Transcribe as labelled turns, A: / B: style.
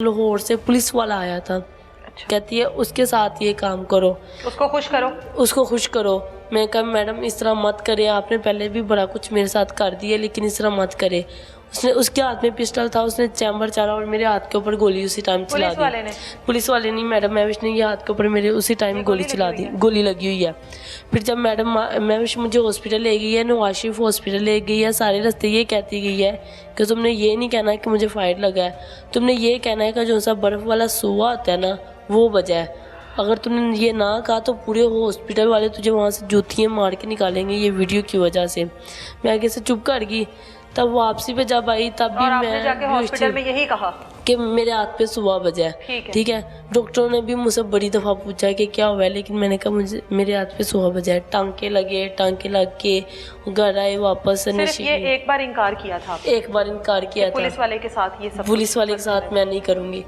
A: लाहौर से पुलिस वाला आया था। कहती है उसके साथ ये काम करो,
B: उसको खुश करो,
A: उसको खुश करो। मैं कहा मैडम इस तरह मत करे, आपने पहले भी बड़ा कुछ मेरे साथ कर दिया, लेकिन इस तरह मत करे। उसने उसके हाथ में पिस्टल था, उसने चैम्बर चारा और मेरे हाथ के ऊपर गोली उसी टाइम चला दी। पुलिस वाले नहीं, मैडम महविश ने ये हाथ के ऊपर मेरे उसी टाइम गोली चला दी, गोली लगी हुई है। फिर जब मैडम महविश मुझे हॉस्पिटल ले गई है, नवाज शरीफ हॉस्पिटल ले गई है, सारे रास्ते ये कहती गई है कि तुमने ये नहीं कहना कि मुझे फायर लगा है, तुमने ये कहना है कि जो सा बर्फ़ वाला सुआ होता है ना वो वजह है। अगर तुमने ये ना कहा तो पूरे हॉस्पिटल वाले तुझे वहाँ से जूतियाँ मार के निकालेंगे ये वीडियो की वजह से। मैं आगे से चुप कर गई। तब वापसी पे जब आई तब भी मैं
B: जाके हॉस्पिटल में यही कहा
A: कि मेरे हाथ पे सुबह बजा है। ठीक है, डॉक्टरों ने भी मुझसे बड़ी दफ़ा पूछा कि क्या हुआ है, लेकिन मैंने कहा मुझे मेरे हाथ पे सुबह बजा है। टांके लग के घर आए वापस।
B: सिर्फ ये एक बार इनकार किया था,
A: एक बार इनकार किया था
B: पुलिस वाले के साथ, ये सब
A: पुलिस वाले के साथ मैं नहीं करूँगी।